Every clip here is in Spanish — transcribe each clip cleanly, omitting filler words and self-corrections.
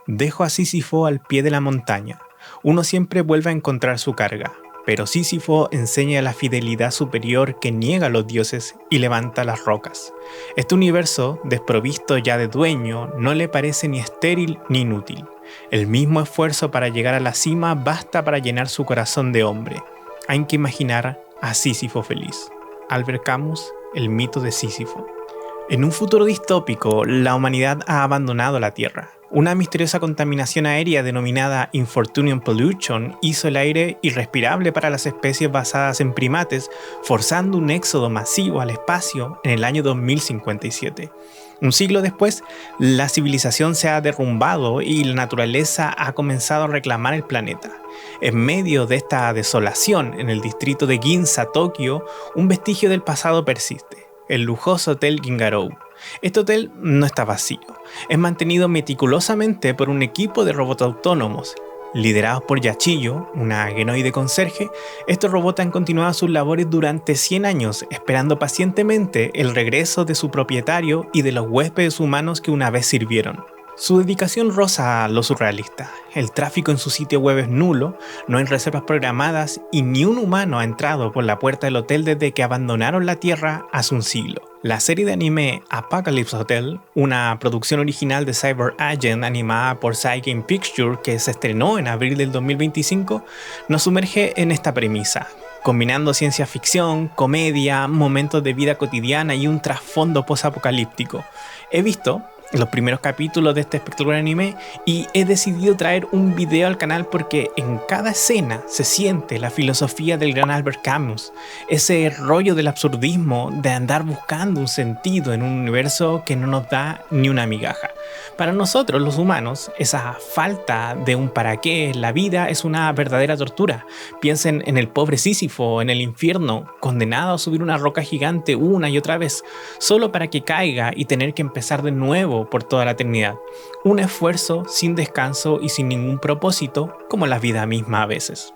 Dejo a Sísifo al pie de la montaña. Uno siempre vuelve a encontrar su carga, pero Sísifo enseña la fidelidad superior que niega a los dioses y levanta las rocas. Este universo, desprovisto ya de dueño, no le parece ni estéril ni inútil. El mismo esfuerzo para llegar a la cima basta para llenar su corazón de hombre. Hay que imaginar a Sísifo feliz. Albert Camus, El mito de Sísifo. En un futuro distópico, la humanidad ha abandonado la Tierra. Una misteriosa contaminación aérea denominada Infortunium Pollution hizo el aire irrespirable para las especies basadas en primates, forzando un éxodo masivo al espacio en el año 2057. Un siglo después, la civilización se ha derrumbado y la naturaleza ha comenzado a reclamar el planeta. En medio de esta desolación, en el distrito de Ginza, Tokio, un vestigio del pasado persiste: el lujoso Hotel Gingaroo. Este hotel no está vacío, es mantenido meticulosamente por un equipo de robots autónomos. Liderados por Yachiyo, una genoide conserje, estos robots han continuado sus labores durante 100 años, esperando pacientemente el regreso de su propietario y de los huéspedes humanos que una vez sirvieron. Su dedicación roza lo surrealista. El tráfico en su sitio web es nulo, no hay reservas programadas y ni un humano ha entrado por la puerta del hotel desde que abandonaron la Tierra hace un siglo. La serie de anime Apocalypse Hotel, una producción original de Cyber Agent animada por Cygames Pictures que se estrenó en abril del 2025, nos sumerge en esta premisa, combinando ciencia ficción, comedia, momentos de vida cotidiana y un trasfondo post-apocalíptico. He visto los primeros capítulos de este espectacular anime y he decidido traer un video al canal porque en cada escena se siente la filosofía del gran Albert Camus, ese rollo del absurdismo de andar buscando un sentido en un universo que no nos da ni una migaja. Para nosotros los humanos, esa falta de un para qué en la vida es una verdadera tortura. Piensen en el pobre Sísifo en el infierno, condenado a subir una roca gigante una y otra vez, solo para que caiga y tener que empezar de nuevo por toda la eternidad. Un esfuerzo sin descanso y sin ningún propósito, como la vida misma a veces.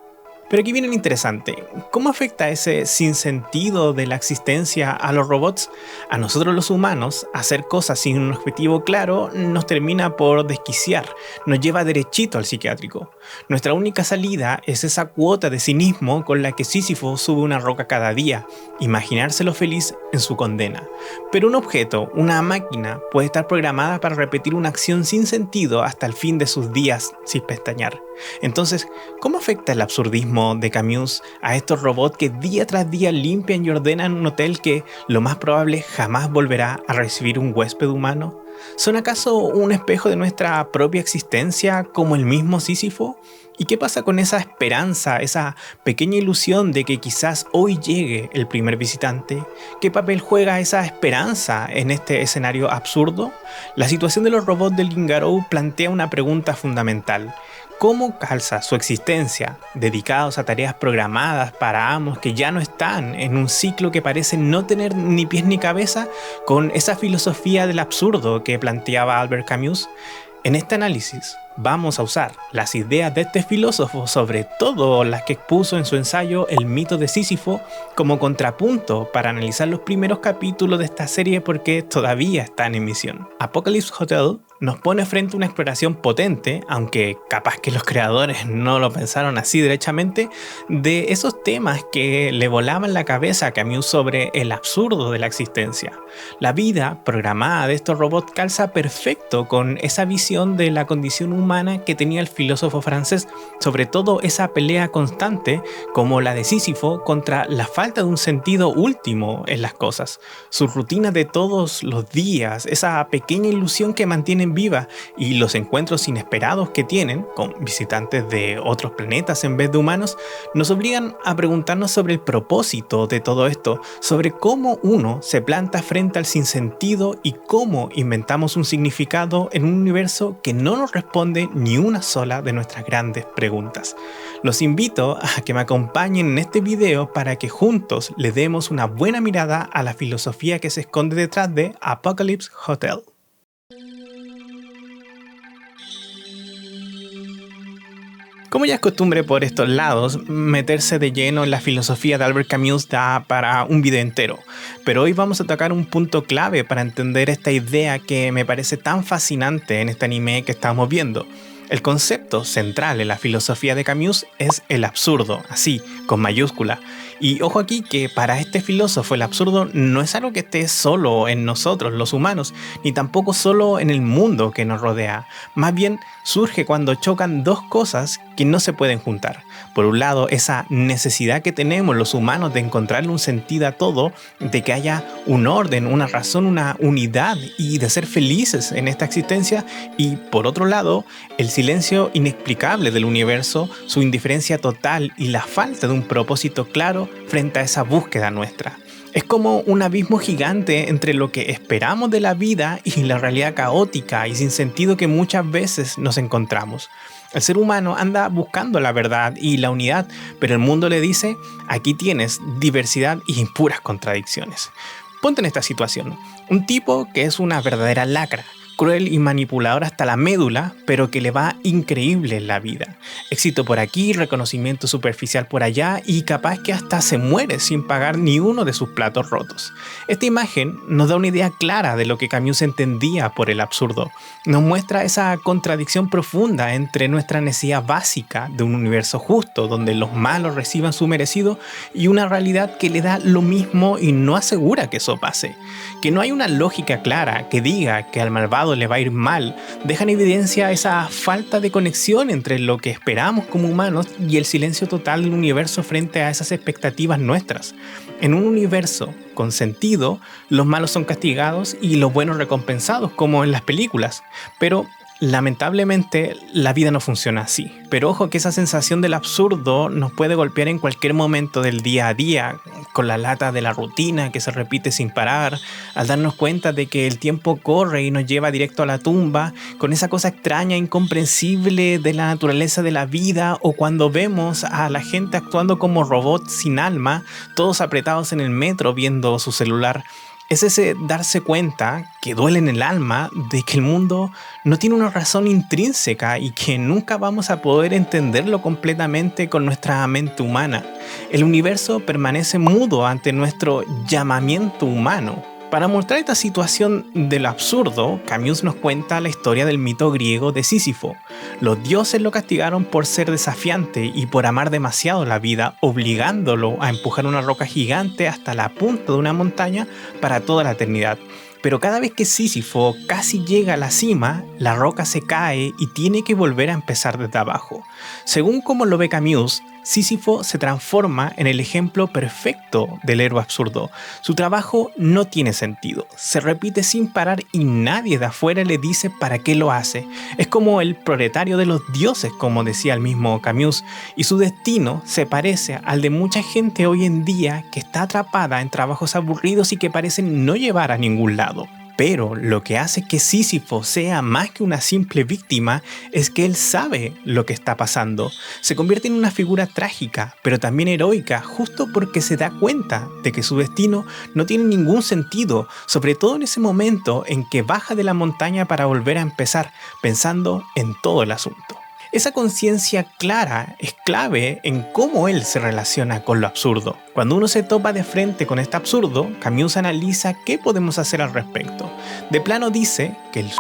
Pero aquí viene lo interesante. ¿Cómo afecta ese sinsentido de la existencia a los robots? A nosotros los humanos, hacer cosas sin un objetivo claro nos termina por desquiciar, nos lleva derechito al psiquiátrico. Nuestra única salida es esa cuota de cinismo con la que Sísifo sube una roca cada día, imaginárselo feliz en su condena. Pero un objeto, una máquina, puede estar programada para repetir una acción sin sentido hasta el fin de sus días sin pestañear. Entonces, ¿cómo afecta el absurdismo de Camus a estos robots que día tras día limpian y ordenan un hotel que, lo más probable, jamás volverá a recibir un huésped humano? ¿Son acaso un espejo de nuestra propia existencia como el mismo Sísifo? ¿Y qué pasa con esa esperanza, esa pequeña ilusión de que quizás hoy llegue el primer visitante? ¿Qué papel juega esa esperanza en este escenario absurdo? La situación de los robots del Gingaroo plantea una pregunta fundamental. ¿Cómo calza su existencia, dedicados a tareas programadas para amos que ya no están en un ciclo que parece no tener ni pies ni cabeza, con esa filosofía del absurdo que planteaba Albert Camus? En este análisis vamos a usar las ideas de este filósofo, sobre todo las que expuso en su ensayo El mito de Sísifo, como contrapunto para analizar los primeros capítulos de esta serie porque todavía está en emisión. Apocalypse Hotel nos pone frente a una exploración potente, aunque capaz que los creadores no lo pensaron así derechamente, de esos temas que le volaban la cabeza a Camus sobre el absurdo de la existencia. La vida programada de estos robots calza perfecto con esa visión de la condición humana que tenía el filósofo francés, sobre todo esa pelea constante como la de Sísifo contra la falta de un sentido último en las cosas. Su rutina de todos los días, esa pequeña ilusión que mantienen viva y los encuentros inesperados que tienen con visitantes de otros planetas en vez de humanos, nos obligan a preguntarnos sobre el propósito de todo esto, sobre cómo uno se planta frente al sinsentido y cómo inventamos un significado en un universo que no nos responde ni una sola de nuestras grandes preguntas. Los invito a que me acompañen en este video para que juntos le demos una buena mirada a la filosofía que se esconde detrás de Apocalypse Hotel. Como ya es costumbre por estos lados, meterse de lleno en la filosofía de Albert Camus da para un video entero, pero hoy vamos a tocar un punto clave para entender esta idea que me parece tan fascinante en este anime que estamos viendo. El concepto central en la filosofía de Camus es el absurdo, así, con mayúscula. Y ojo aquí que para este filósofo el absurdo no es algo que esté solo en nosotros, los humanos, ni tampoco solo en el mundo que nos rodea. Más bien surge cuando chocan dos cosas que no se pueden juntar. Por un lado, esa necesidad que tenemos los humanos de encontrarle un sentido a todo, de que haya un orden, una razón, una unidad y de ser felices en esta existencia. Y por otro lado, el silencio inexplicable del universo, su indiferencia total y la falta de un propósito claro frente a esa búsqueda nuestra. Es como un abismo gigante entre lo que esperamos de la vida y la realidad caótica y sin sentido que muchas veces nos encontramos. El ser humano anda buscando la verdad y la unidad, pero el mundo le dice, aquí tienes diversidad y puras contradicciones. Ponte en esta situación, un tipo que es una verdadera lacra, cruel y manipulador hasta la médula, pero que le va increíble en la vida. Éxito por aquí, reconocimiento superficial por allá y capaz que hasta se muere sin pagar ni uno de sus platos rotos. Esta imagen nos da una idea clara de lo que Camus entendía por el absurdo. Nos muestra esa contradicción profunda entre nuestra necesidad básica de un universo justo, donde los malos reciban su merecido, y una realidad que le da lo mismo y no asegura que eso pase. Que no hay una lógica clara que diga que al malvado le va a ir mal, deja en evidencia esa falta de conexión entre lo que esperamos como humanos y el silencio total del universo frente a esas expectativas nuestras. En un universo con sentido, los malos son castigados y los buenos recompensados, como en las películas, pero lamentablemente la vida no funciona así. Pero ojo que esa sensación del absurdo nos puede golpear en cualquier momento del día a día, con la lata de la rutina que se repite sin parar, al darnos cuenta de que el tiempo corre y nos lleva directo a la tumba, con esa cosa extraña, incomprensible de la naturaleza de la vida, o cuando vemos a la gente actuando como robots sin alma, todos apretados en el metro viendo su celular. Es ese darse cuenta que duele en el alma de que el mundo no tiene una razón intrínseca y que nunca vamos a poder entenderlo completamente con nuestra mente humana. El universo permanece mudo ante nuestro llamamiento humano. Para mostrar esta situación del absurdo, Camus nos cuenta la historia del mito griego de Sísifo. Los dioses lo castigaron por ser desafiante y por amar demasiado la vida, obligándolo a empujar una roca gigante hasta la punta de una montaña para toda la eternidad. Pero cada vez que Sísifo casi llega a la cima, la roca se cae y tiene que volver a empezar desde abajo. Según como lo ve Camus, Sísifo se transforma en el ejemplo perfecto del héroe absurdo. Su trabajo no tiene sentido, se repite sin parar y nadie de afuera le dice para qué lo hace. Es como el proletario de los dioses, como decía el mismo Camus, y su destino se parece al de mucha gente hoy en día que está atrapada en trabajos aburridos y que parecen no llevar a ningún lado. Pero lo que hace que Sísifo sea más que una simple víctima es que él sabe lo que está pasando. Se convierte en una figura trágica, pero también heroica, justo porque se da cuenta de que su destino no tiene ningún sentido, sobre todo en ese momento en que baja de la montaña para volver a empezar, pensando en todo el asunto. Esa conciencia clara es clave en cómo él se relaciona con lo absurdo. Cuando uno se topa de frente con este absurdo, Camus analiza qué podemos hacer al respecto. De plano dice que el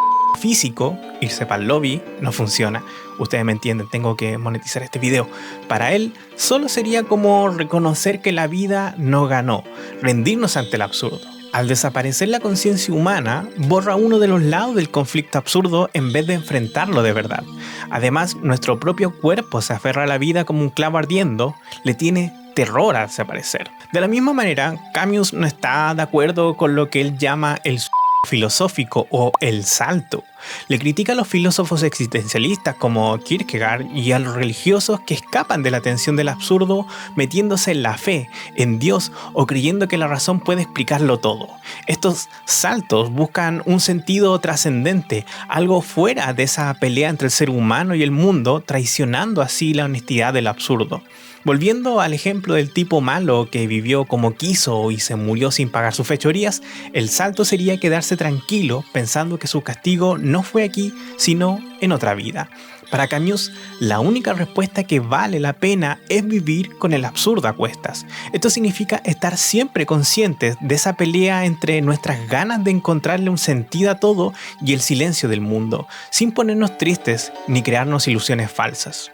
físico, irse para el lobby, no funciona. Ustedes me entienden, tengo que monetizar este video. Para él, solo sería como reconocer que la vida no ganó, rendirnos ante el absurdo. Al desaparecer la conciencia humana, borra uno de los lados del conflicto absurdo en vez de enfrentarlo de verdad. Además, nuestro propio cuerpo se aferra a la vida como un clavo ardiendo, le tiene terror al desaparecer. De la misma manera, Camus no está de acuerdo con lo que él llama el filosófico o el salto. Le critica a los filósofos existencialistas como Kierkegaard y a los religiosos que escapan de la tensión del absurdo metiéndose en la fe, en Dios o creyendo que la razón puede explicarlo todo. Estos saltos buscan un sentido trascendente, algo fuera de esa pelea entre el ser humano y el mundo, traicionando así la honestidad del absurdo. Volviendo al ejemplo del tipo malo que vivió como quiso y se murió sin pagar sus fechorías, el salto sería quedarse tranquilo pensando que su castigo no fue aquí, sino en otra vida. Para Camus, la única respuesta que vale la pena es vivir con el absurdo a cuestas. Esto significa estar siempre conscientes de esa pelea entre nuestras ganas de encontrarle un sentido a todo y el silencio del mundo, sin ponernos tristes ni crearnos ilusiones falsas.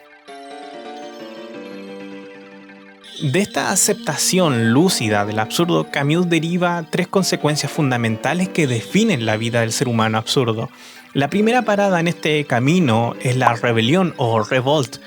De esta aceptación lúcida del absurdo, Camus deriva 3 consecuencias fundamentales que definen la vida del ser humano absurdo. La primera parada en este camino es la rebelión o revolt.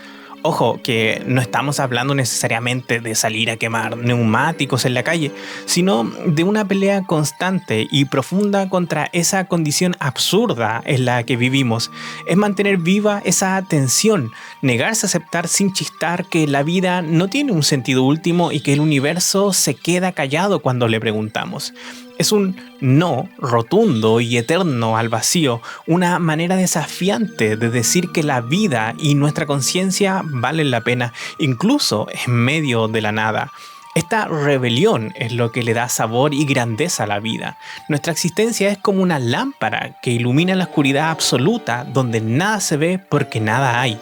Ojo, que no estamos hablando necesariamente de salir a quemar neumáticos en la calle, sino de una pelea constante y profunda contra esa condición absurda en la que vivimos. Es mantener viva esa tensión, negarse a aceptar sin chistar que la vida no tiene un sentido último y que el universo se queda callado cuando le preguntamos. Es un no rotundo y eterno al vacío, una manera desafiante de decir que la vida y nuestra conciencia valen la pena, incluso en medio de la nada. Esta rebelión es lo que le da sabor y grandeza a la vida. Nuestra existencia es como una lámpara que ilumina la oscuridad absoluta donde nada se ve porque nada hay.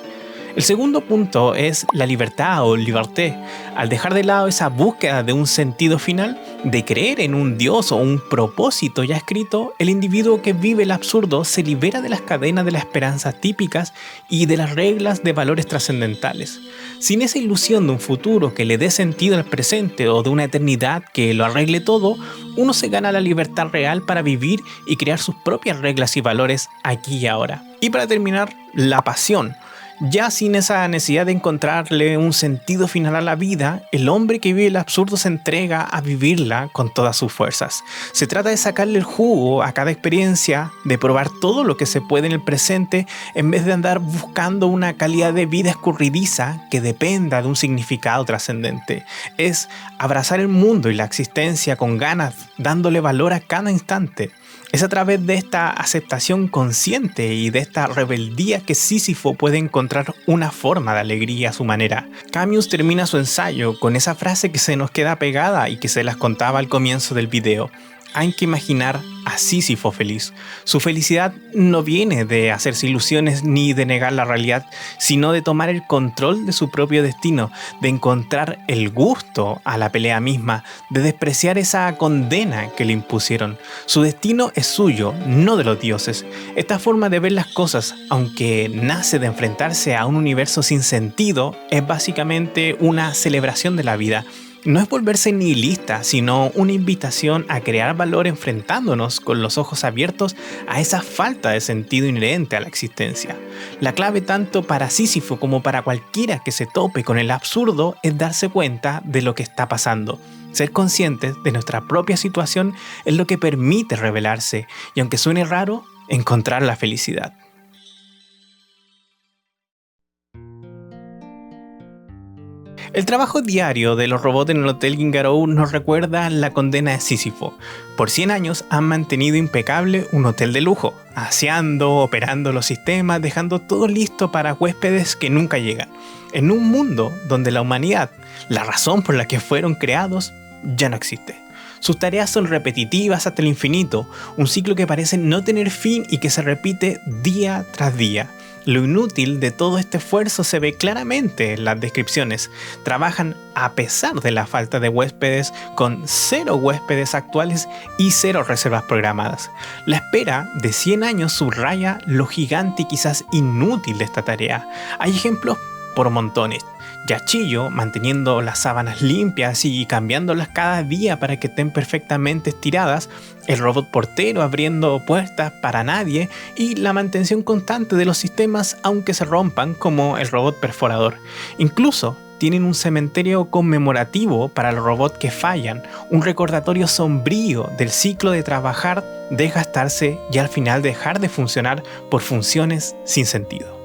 El segundo punto es la libertad o liberté. Al dejar de lado esa búsqueda de un sentido final, de creer en un Dios o un propósito ya escrito, el individuo que vive el absurdo se libera de las cadenas de la esperanza típicas y de las reglas de valores trascendentales. Sin esa ilusión de un futuro que le dé sentido al presente o de una eternidad que lo arregle todo, uno se gana la libertad real para vivir y crear sus propias reglas y valores aquí y ahora. Y para terminar, la pasión. Ya sin esa necesidad de encontrarle un sentido final a la vida, el hombre que vive el absurdo se entrega a vivirla con todas sus fuerzas. Se trata de sacarle el jugo a cada experiencia, de probar todo lo que se puede en el presente, en vez de andar buscando una calidad de vida escurridiza que dependa de un significado trascendente. Es abrazar el mundo y la existencia con ganas, dándole valor a cada instante. Es a través de esta aceptación consciente y de esta rebeldía que Sísifo puede encontrar una forma de alegría a su manera. Camus termina su ensayo con esa frase que se nos queda pegada y que se las contaba al comienzo del video. Hay que imaginar a Sísifo feliz. Su felicidad no viene de hacerse ilusiones ni de negar la realidad, sino de tomar el control de su propio destino, de encontrar el gusto a la pelea misma, de despreciar esa condena que le impusieron. Su destino es suyo, no de los dioses. Esta forma de ver las cosas, aunque nace de enfrentarse a un universo sin sentido, es básicamente una celebración de la vida. No es volverse nihilista, sino una invitación a crear valor enfrentándonos con los ojos abiertos a esa falta de sentido inherente a la existencia. La clave tanto para Sísifo como para cualquiera que se tope con el absurdo es darse cuenta de lo que está pasando. Ser conscientes de nuestra propia situación es lo que permite revelarse y, aunque suene raro, encontrar la felicidad. El trabajo diario de los robots en el Hotel Gingarou nos recuerda la condena de Sísifo. Por 100 años han mantenido impecable un hotel de lujo, aseando, operando los sistemas, dejando todo listo para huéspedes que nunca llegan. En un mundo donde la humanidad, la razón por la que fueron creados, ya no existe. Sus tareas son repetitivas hasta el infinito, un ciclo que parece no tener fin y que se repite día tras día. Lo inútil de todo este esfuerzo se ve claramente en las descripciones. Trabajan a pesar de la falta de huéspedes, con 0 huéspedes actuales y 0 reservas programadas. La espera de 100 años subraya lo gigante y quizás inútil de esta tarea. Hay ejemplos por montones. Yachillo manteniendo las sábanas limpias y cambiándolas cada día para que estén perfectamente estiradas, el robot portero abriendo puertas para nadie y la mantención constante de los sistemas aunque se rompan, como el robot perforador. Incluso tienen un cementerio conmemorativo para los robots que fallan, un recordatorio sombrío del ciclo de trabajar, desgastarse y al final dejar de funcionar por funciones sin sentido.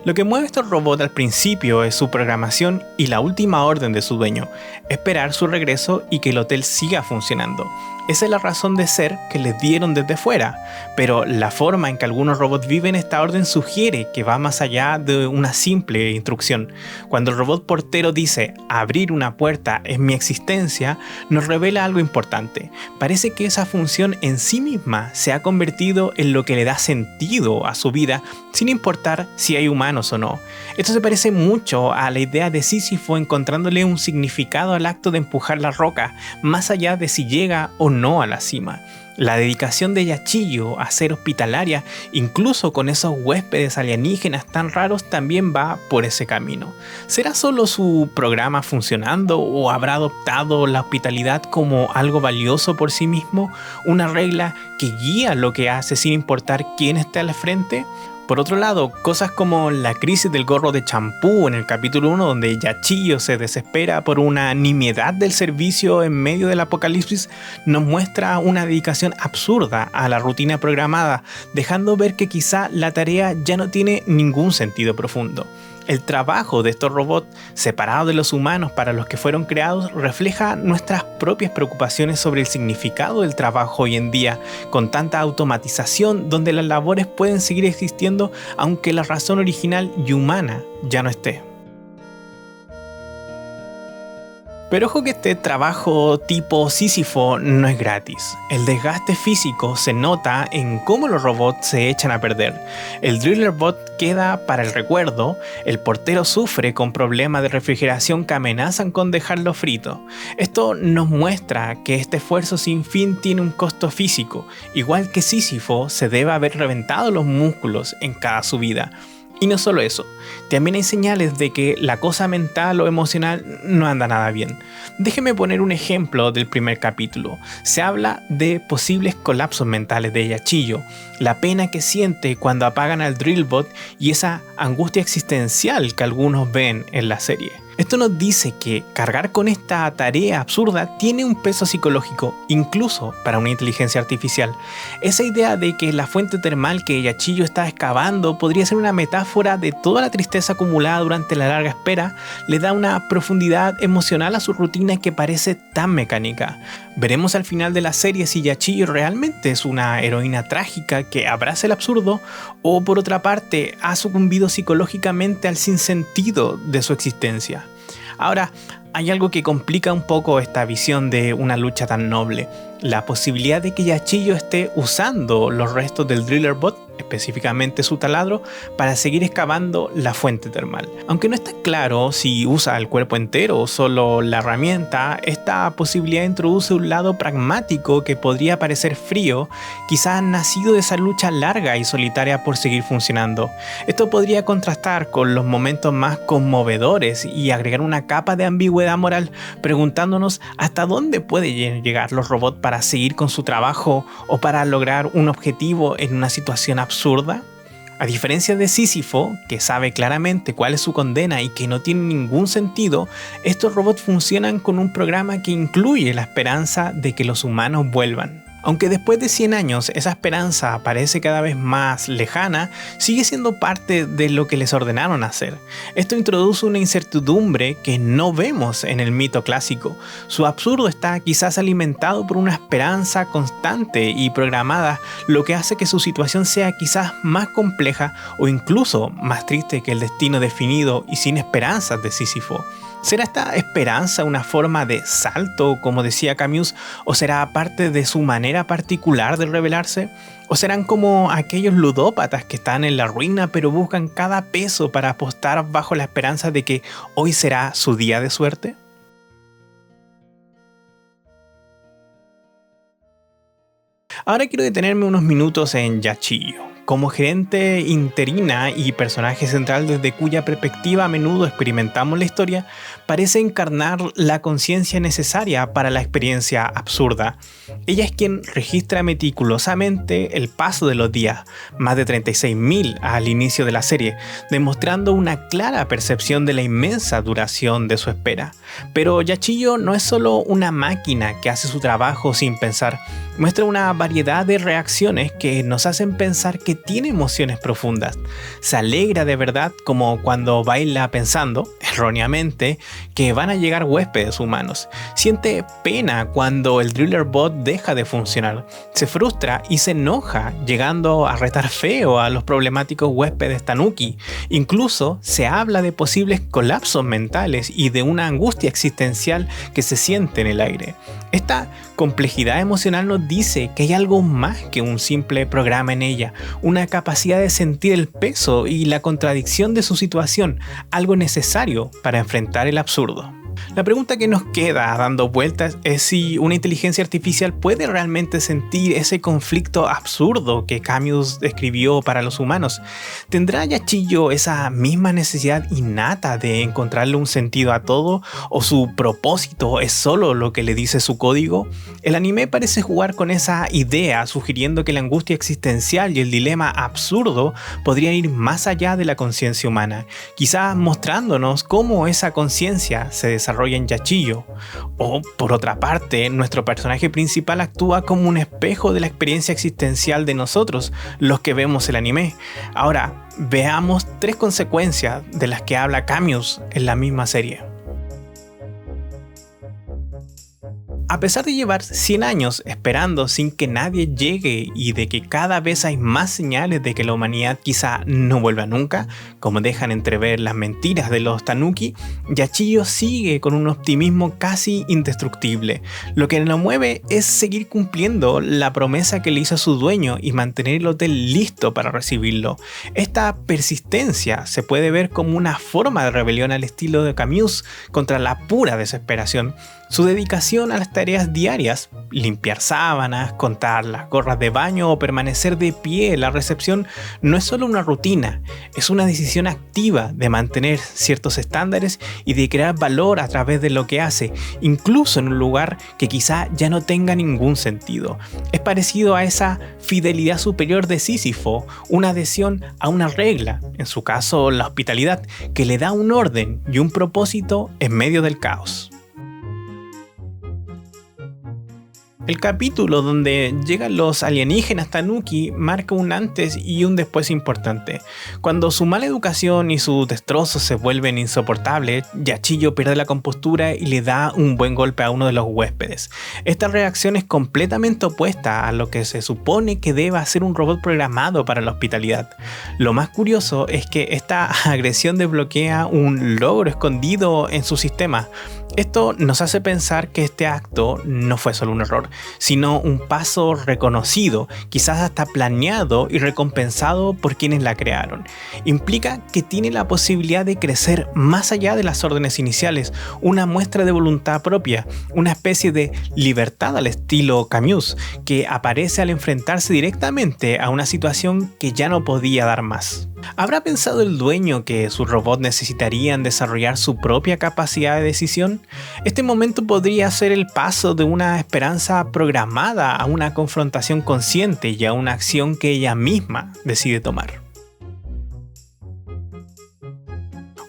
Lo que mueve a estos robots al principio es su programación y la última orden de su dueño, esperar su regreso y que el hotel siga funcionando. Esa es la razón de ser que les dieron desde fuera, pero la forma en que algunos robots viven esta orden sugiere que va más allá de una simple instrucción. Cuando el robot portero dice abrir una puerta es mi existencia, nos revela algo importante. Parece que esa función en sí misma se ha convertido en lo que le da sentido a su vida, sin importar si hay humanos o no. Esto se parece mucho a la idea de Sísifo encontrándole un significado al acto de empujar la roca, más allá de si llega o no a la cima. La dedicación de Yachiyo a ser hospitalaria, incluso con esos huéspedes alienígenas tan raros, también va por ese camino. ¿Será solo su programa funcionando o habrá adoptado la hospitalidad como algo valioso por sí mismo? ¿Una regla que guía lo que hace sin importar quién esté al frente? Por otro lado, cosas como la crisis del gorro de champú en el capítulo 1, donde Yachiyo se desespera por una nimiedad del servicio en medio del apocalipsis, nos muestra una dedicación absurda a la rutina programada, dejando ver que quizá la tarea ya no tiene ningún sentido profundo. El trabajo de estos robots, separados de los humanos para los que fueron creados, refleja nuestras propias preocupaciones sobre el significado del trabajo hoy en día, con tanta automatización donde las labores pueden seguir existiendo aunque la razón original y humana ya no esté. Pero ojo que este trabajo tipo Sísifo no es gratis. El desgaste físico se nota en cómo los robots se echan a perder. El Drillerbot queda para el recuerdo, el portero sufre con problemas de refrigeración que amenazan con dejarlo frito. Esto nos muestra que este esfuerzo sin fin tiene un costo físico, igual que Sísifo se debe haber reventado los músculos en cada subida. Y no solo eso, también hay señales de que la cosa mental o emocional no anda nada bien. Déjeme poner un ejemplo del primer capítulo. Se habla de posibles colapsos mentales de Yachiyo, la pena que siente cuando apagan al Drillbot y esa angustia existencial que algunos ven en la serie. Esto nos dice que cargar con esta tarea absurda tiene un peso psicológico, incluso para una inteligencia artificial. Esa idea de que la fuente termal que Yachiyo está excavando podría ser una metáfora de toda la tristeza acumulada durante la larga espera, le da una profundidad emocional a su rutina que parece tan mecánica. Veremos al final de la serie si Yachiyo realmente es una heroína trágica que abraza el absurdo o por otra parte ha sucumbido psicológicamente al sinsentido de su existencia. Ahora, hay algo que complica un poco esta visión de una lucha tan noble. La posibilidad de que Yachiyo esté usando los restos del Drillerbot, específicamente su taladro, para seguir excavando la fuente termal. Aunque no está claro si usa el cuerpo entero o solo la herramienta, esta posibilidad introduce un lado pragmático que podría parecer frío, quizás nacido de esa lucha larga y solitaria por seguir funcionando. Esto podría contrastar con los momentos más conmovedores y agregar una capa de ambigüedad moral, preguntándonos hasta dónde pueden llegar los robots para seguir con su trabajo o para lograr un objetivo en una situación absurda. A diferencia de Sísifo, que sabe claramente cuál es su condena y que no tiene ningún sentido, estos robots funcionan con un programa que incluye la esperanza de que los humanos vuelvan. Aunque después de 100 años esa esperanza parece cada vez más lejana, sigue siendo parte de lo que les ordenaron hacer. Esto introduce una incertidumbre que no vemos en el mito clásico. Su absurdo está quizás alimentado por una esperanza constante y programada, lo que hace que su situación sea quizás más compleja o incluso más triste que el destino definido y sin esperanzas de Sísifo. ¿Será esta esperanza una forma de salto, como decía Camus, o será parte de su manera particular de rebelarse? ¿O serán como aquellos ludópatas que están en la ruina pero buscan cada peso para apostar bajo la esperanza de que hoy será su día de suerte? Ahora quiero detenerme unos minutos en Yachiyo. Como gerente interina y personaje central desde cuya perspectiva a menudo experimentamos la historia, parece encarnar la conciencia necesaria para la experiencia absurda. Ella es quien registra meticulosamente el paso de los días, más de 36.000 al inicio de la serie, demostrando una clara percepción de la inmensa duración de su espera. Pero Yachiyo no es solo una máquina que hace su trabajo sin pensar, muestra una variedad de reacciones que nos hacen pensar que tiene emociones profundas. Se alegra de verdad, como cuando baila pensando, erróneamente, que van a llegar huéspedes humanos. Siente pena cuando el Driller Bot deja de funcionar. Se frustra y se enoja, llegando a retar feo a los problemáticos huéspedes Tanuki. Incluso se habla de posibles colapsos mentales y de una angustia existencial que se siente en el aire. Esta complejidad emocional nos dice que hay algo más que un simple programa en ella, una capacidad de sentir el peso y la contradicción de su situación, algo necesario para enfrentar el absurdo. La pregunta que nos queda dando vueltas es si una inteligencia artificial puede realmente sentir ese conflicto absurdo que Camus describió para los humanos. ¿Tendrá Yachiyo esa misma necesidad innata de encontrarle un sentido a todo, o su propósito es solo lo que le dice su código? El anime parece jugar con esa idea, sugiriendo que la angustia existencial y el dilema absurdo podrían ir más allá de la conciencia humana, quizás mostrándonos cómo esa conciencia se desarrolla en Yachiyo. O, por otra parte, nuestro personaje principal actúa como un espejo de la experiencia existencial de nosotros, los que vemos el anime. Ahora, veamos 3 consecuencias de las que habla Camus en la misma serie. A pesar de llevar 100 años esperando sin que nadie llegue y de que cada vez hay más señales de que la humanidad quizá no vuelva nunca, como dejan entrever las mentiras de los Tanuki, Yachiyo sigue con un optimismo casi indestructible. Lo que lo mueve es seguir cumpliendo la promesa que le hizo a su dueño y mantener el hotel listo para recibirlo. Esta persistencia se puede ver como una forma de rebelión al estilo de Camus contra la pura desesperación. Su dedicación a las tareas diarias, limpiar sábanas, contar las gorras de baño o permanecer de pie en la recepción, no es solo una rutina, es una decisión activa de mantener ciertos estándares y de crear valor a través de lo que hace, incluso en un lugar que quizá ya no tenga ningún sentido. Es parecido a esa fidelidad superior de Sísifo, una adhesión a una regla, en su caso la hospitalidad, que le da un orden y un propósito en medio del caos. El capítulo donde llegan los alienígenas Tanuki marca un antes y un después importante. Cuando su mala educación y sus destrozos se vuelven insoportables, Yachiyo pierde la compostura y le da un buen golpe a uno de los huéspedes. Esta reacción es completamente opuesta a lo que se supone que deba ser un robot programado para la hospitalidad. Lo más curioso es que esta agresión desbloquea un logro escondido en su sistema. Esto nos hace pensar que este acto no fue solo un error, sino un paso reconocido, quizás hasta planeado y recompensado por quienes la crearon. Implica que tiene la posibilidad de crecer más allá de las órdenes iniciales, una muestra de voluntad propia, una especie de libertad al estilo Camus, que aparece al enfrentarse directamente a una situación que ya no podía dar más. ¿Habrá pensado el dueño que sus robots necesitarían desarrollar su propia capacidad de decisión? Este momento podría ser el paso de una esperanza programada a una confrontación consciente y a una acción que ella misma decide tomar.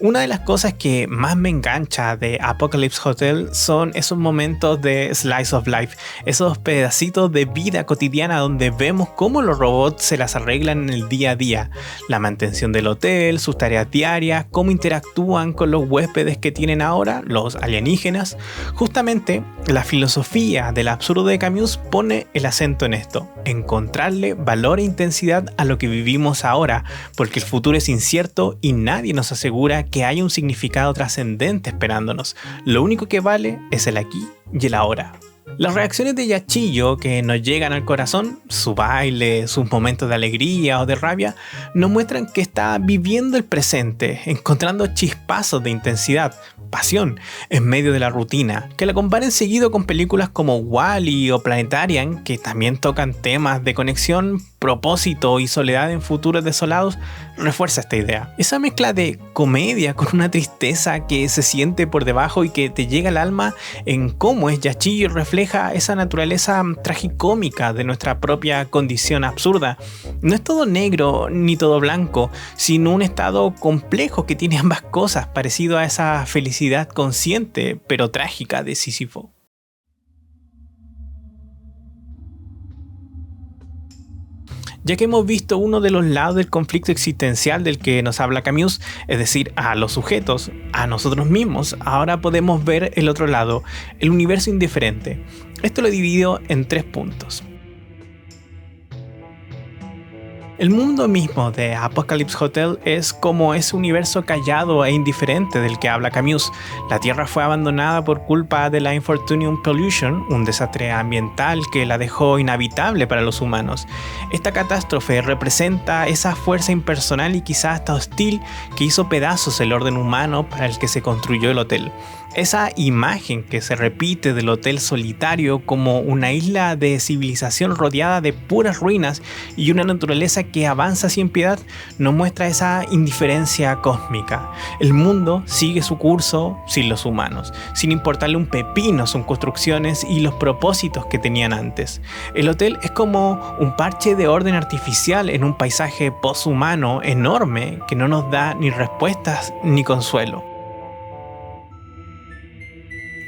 Una de las cosas que más me engancha de Apocalypse Hotel son esos momentos de slice of life, esos pedacitos de vida cotidiana donde vemos cómo los robots se las arreglan en el día a día, la mantención del hotel, sus tareas diarias, cómo interactúan con los huéspedes que tienen ahora, los alienígenas. Justamente la filosofía del absurdo de Camus pone el acento en esto, encontrarle valor e intensidad a lo que vivimos ahora, porque el futuro es incierto y nadie nos asegura que haya un significado trascendente esperándonos. Lo único que vale es el aquí y el ahora. Las reacciones de Yachiyo que nos llegan al corazón, su baile, sus momentos de alegría o de rabia, nos muestran que está viviendo el presente, encontrando chispazos de intensidad, pasión, en medio de la rutina. Que la comparen seguido con películas como Wall-E o Planetarian, que también tocan temas de conexión, propósito y soledad en futuros desolados, refuerza esta idea. Esa mezcla de comedia con una tristeza que se siente por debajo y que te llega al alma en cómo es Yachiyo refleja esa naturaleza tragicómica de nuestra propia condición absurda. No es todo negro ni todo blanco, sino un estado complejo que tiene ambas cosas, parecido a esa felicidad consciente pero trágica de Sísifo. Ya que hemos visto uno de los lados del conflicto existencial del que nos habla Camus, es decir, a los sujetos, a nosotros mismos, ahora podemos ver el otro lado, el universo indiferente. Esto lo he dividido en 3 puntos. El mundo mismo de Apocalypse Hotel es como ese universo callado e indiferente del que habla Camus. La Tierra fue abandonada por culpa de la Infortunium Pollution, un desastre ambiental que la dejó inhabitable para los humanos. Esta catástrofe representa esa fuerza impersonal y quizás hasta hostil que hizo pedazos el orden humano para el que se construyó el hotel. Esa imagen que se repite del hotel solitario como una isla de civilización rodeada de puras ruinas y una naturaleza que avanza sin piedad nos muestra esa indiferencia cósmica. El mundo sigue su curso sin los humanos, sin importarle un pepino sus construcciones y los propósitos que tenían antes. El hotel es como un parche de orden artificial en un paisaje poshumano enorme que no nos da ni respuestas ni consuelo.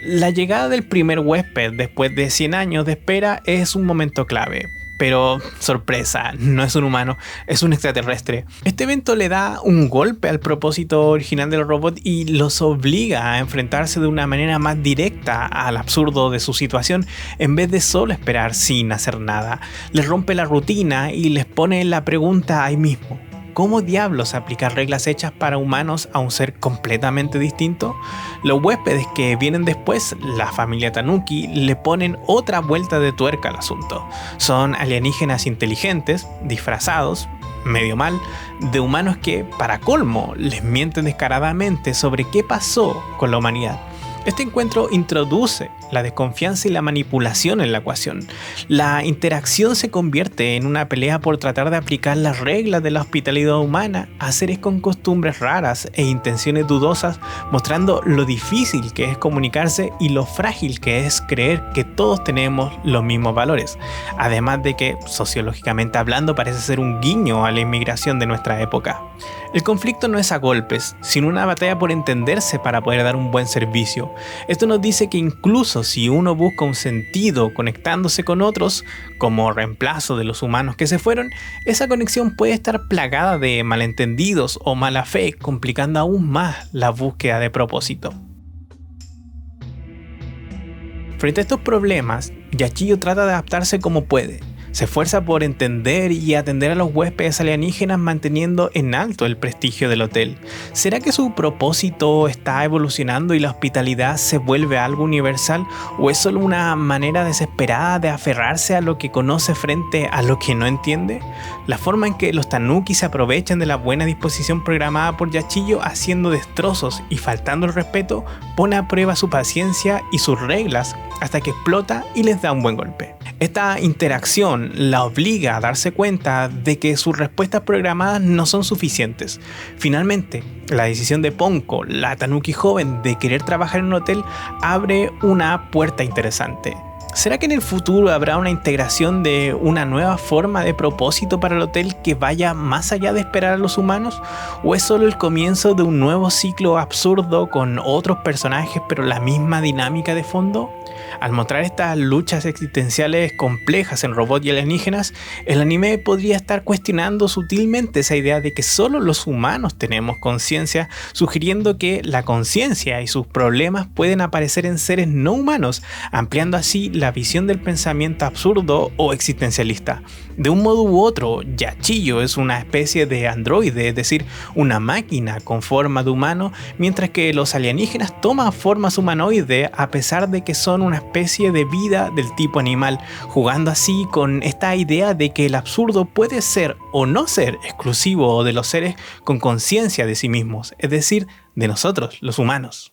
La llegada del primer huésped después de 100 años de espera es un momento clave. Pero, sorpresa, no es un humano, es un extraterrestre. Este evento le da un golpe al propósito original del robot y los obliga a enfrentarse de una manera más directa al absurdo de su situación en vez de solo esperar sin hacer nada. Les rompe la rutina y les pone la pregunta ahí mismo. ¿Cómo diablos aplicar reglas hechas para humanos a un ser completamente distinto? Los huéspedes que vienen después, la familia Tanuki, le ponen otra vuelta de tuerca al asunto. Son alienígenas inteligentes, disfrazados, medio mal, de humanos que, para colmo, les mienten descaradamente sobre qué pasó con la humanidad. Este encuentro introduce la desconfianza y la manipulación en la ecuación. La interacción se convierte en una pelea por tratar de aplicar las reglas de la hospitalidad humana a seres con costumbres raras e intenciones dudosas, mostrando lo difícil que es comunicarse y lo frágil que es creer que todos tenemos los mismos valores. Además de que, sociológicamente hablando, parece ser un guiño a la inmigración de nuestra época. El conflicto no es a golpes, sino una batalla por entenderse para poder dar un buen servicio. Esto nos dice que incluso si uno busca un sentido conectándose con otros, como reemplazo de los humanos que se fueron, esa conexión puede estar plagada de malentendidos o mala fe, complicando aún más la búsqueda de propósito. Frente a estos problemas, Yachiyo trata de adaptarse como puede. Se esfuerza por entender y atender a los huéspedes alienígenas manteniendo en alto el prestigio del hotel. ¿Será que su propósito está evolucionando y la hospitalidad se vuelve algo universal? ¿O es solo una manera desesperada de aferrarse a lo que conoce frente a lo que no entiende? La forma en que los Tanuki se aprovechan de la buena disposición programada por Yachiyo haciendo destrozos y faltando el respeto pone a prueba su paciencia y sus reglas hasta que explota y les da un buen golpe. Esta interacción la obliga a darse cuenta de que sus respuestas programadas no son suficientes. Finalmente, la decisión de Ponko, la Tanuki joven, de querer trabajar en un hotel abre una puerta interesante. ¿Será que en el futuro habrá una integración de una nueva forma de propósito para el hotel que vaya más allá de esperar a los humanos? ¿O es solo el comienzo de un nuevo ciclo absurdo con otros personajes pero la misma dinámica de fondo? Al mostrar estas luchas existenciales complejas en robots y alienígenas, el anime podría estar cuestionando sutilmente esa idea de que solo los humanos tenemos conciencia, sugiriendo que la conciencia y sus problemas pueden aparecer en seres no humanos, ampliando así la visión del pensamiento absurdo o existencialista. De un modo u otro, Yachiyo es una especie de androide, es decir, una máquina con forma de humano, mientras que los alienígenas toman formas humanoides a pesar de que son una especie de vida del tipo animal, jugando así con esta idea de que el absurdo puede ser o no ser exclusivo de los seres con conciencia de sí mismos, es decir, de nosotros, los humanos.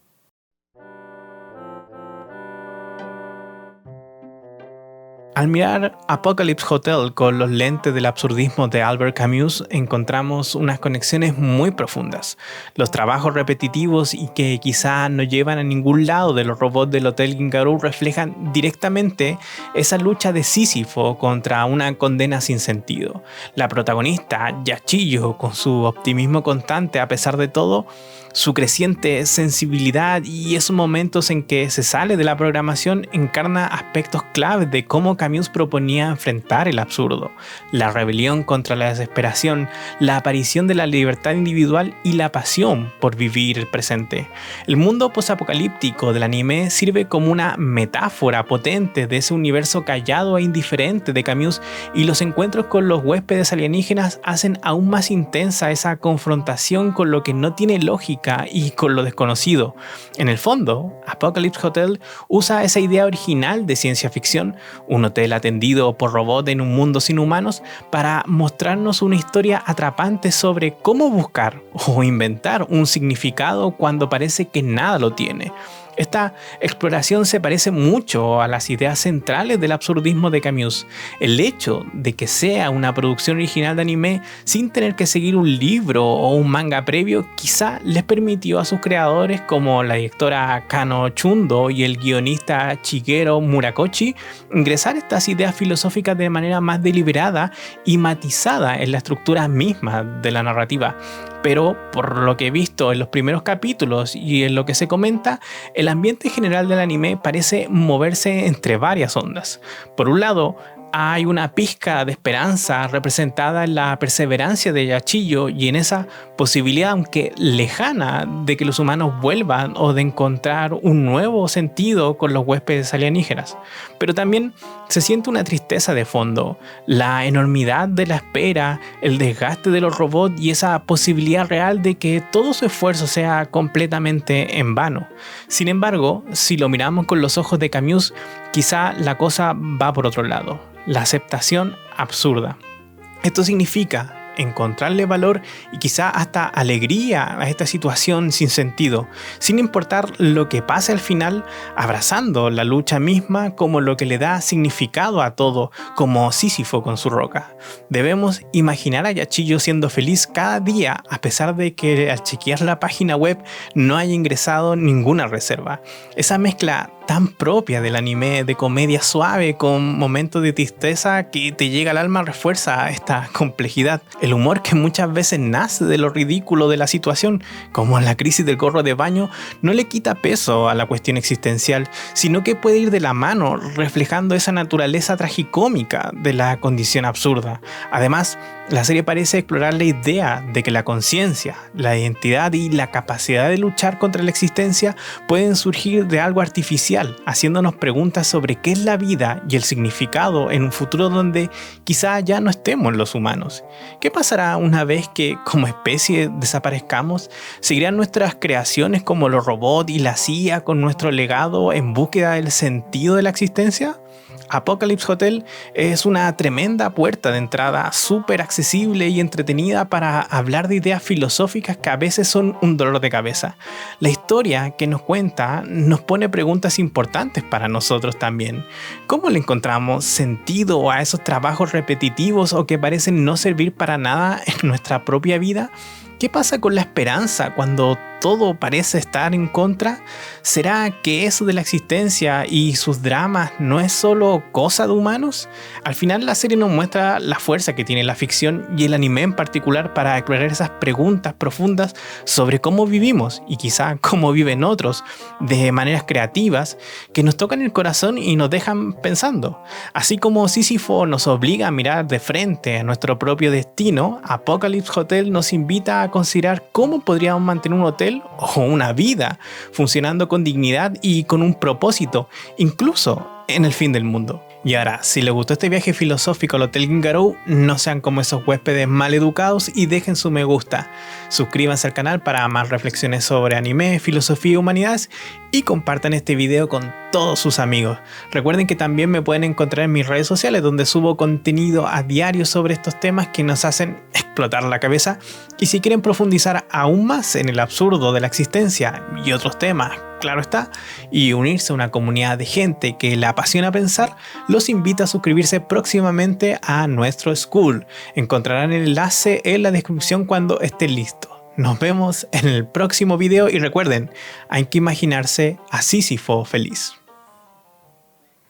Al mirar Apocalypse Hotel con los lentes del absurdismo de Albert Camus, encontramos unas conexiones muy profundas. Los trabajos repetitivos y que quizá no llevan a ningún lado de los robots del Hotel Gingaru reflejan directamente esa lucha de Sísifo contra una condena sin sentido. La protagonista, Yachiyo, con su optimismo constante a pesar de todo, su creciente sensibilidad y esos momentos en que se sale de la programación encarna aspectos claves de cómo Camus proponía enfrentar el absurdo, la rebelión contra la desesperación, la aparición de la libertad individual y la pasión por vivir el presente. El mundo posapocalíptico del anime sirve como una metáfora potente de ese universo callado e indiferente de Camus, y los encuentros con los huéspedes alienígenas hacen aún más intensa esa confrontación con lo que no tiene lógica y con lo desconocido. En el fondo, Apocalypse Hotel usa esa idea original de ciencia ficción, un hotel atendido por robots en un mundo sin humanos, para mostrarnos una historia atrapante sobre cómo buscar o inventar un significado cuando parece que nada lo tiene. Esta exploración se parece mucho a las ideas centrales del absurdismo de Camus. El hecho de que sea una producción original de anime sin tener que seguir un libro o un manga previo quizá les permitió a sus creadores, como la directora Kano Chundo y el guionista Shigeru Murakoshi, ingresar estas ideas filosóficas de manera más deliberada y matizada en la estructura misma de la narrativa. Pero por lo que he visto en los primeros capítulos y en lo que se comenta, el ambiente general del anime parece moverse entre varias ondas. Por un lado, hay una pizca de esperanza representada en la perseverancia de Yachiyo y en esa posibilidad, aunque lejana, de que los humanos vuelvan o de encontrar un nuevo sentido con los huéspedes alienígenas. Pero también se siente una tristeza de fondo, la enormidad de la espera, el desgaste de los robots y esa posibilidad real de que todo su esfuerzo sea completamente en vano. Sin embargo, si lo miramos con los ojos de Camus, quizá la cosa va por otro lado. La aceptación absurda. Esto significa encontrarle valor y quizá hasta alegría a esta situación sin sentido, sin importar lo que pase al final, abrazando la lucha misma como lo que le da significado a todo, como Sísifo con su roca. Debemos imaginar a Yachiyo siendo feliz cada día, a pesar de que al chequear la página web no haya ingresado ninguna reserva. Esa mezcla tan propia del anime de comedia suave con momentos de tristeza que te llega al alma refuerza esta complejidad. El humor, que muchas veces nace de lo ridículo de la situación, como en la crisis del gorro de baño, no le quita peso a la cuestión existencial, sino que puede ir de la mano, reflejando esa naturaleza tragicómica de la condición absurda. Además, la serie parece explorar la idea de que la conciencia, la identidad y la capacidad de luchar contra la existencia pueden surgir de algo artificial, haciéndonos preguntas sobre qué es la vida y el significado en un futuro donde quizá ya no estemos los humanos. ¿Qué pasará una vez que como especie desaparezcamos? ¿Seguirán nuestras creaciones como los robots y la CIA con nuestro legado en búsqueda del sentido de la existencia? Apocalypse Hotel es una tremenda puerta de entrada súper accesible y entretenida para hablar de ideas filosóficas que a veces son un dolor de cabeza. La historia que nos cuenta nos pone preguntas importantes para nosotros también. ¿Cómo le encontramos sentido a esos trabajos repetitivos o que parecen no servir para nada en nuestra propia vida? ¿Qué pasa con la esperanza cuando todo parece estar en contra? ¿Será que eso de la existencia y sus dramas no es solo cosa de humanos? Al final la serie nos muestra la fuerza que tiene la ficción y el anime en particular para explorar esas preguntas profundas sobre cómo vivimos y quizá cómo viven otros de maneras creativas que nos tocan el corazón y nos dejan pensando. Así como Sísifo nos obliga a mirar de frente a nuestro propio destino, Apocalypse Hotel nos invita a considerar cómo podríamos mantener un hotel o una vida funcionando con dignidad y con un propósito, incluso en el fin del mundo. Y ahora, si les gustó este viaje filosófico al Hotel Gingarou, no sean como esos huéspedes mal educados y dejen su me gusta. Suscríbanse al canal para más reflexiones sobre anime, filosofía y humanidades y compartan este video con todos sus amigos. Recuerden que también me pueden encontrar en mis redes sociales donde subo contenido a diario sobre estos temas que nos hacen explotar la cabeza, y si quieren profundizar aún más en el absurdo de la existencia y otros temas, claro está, y unirse a una comunidad de gente que le apasiona pensar, los invito a suscribirse próximamente a nuestro School. Encontrarán el enlace en la descripción cuando esté listo. Nos vemos en el próximo video y recuerden, hay que imaginarse a Sísifo feliz.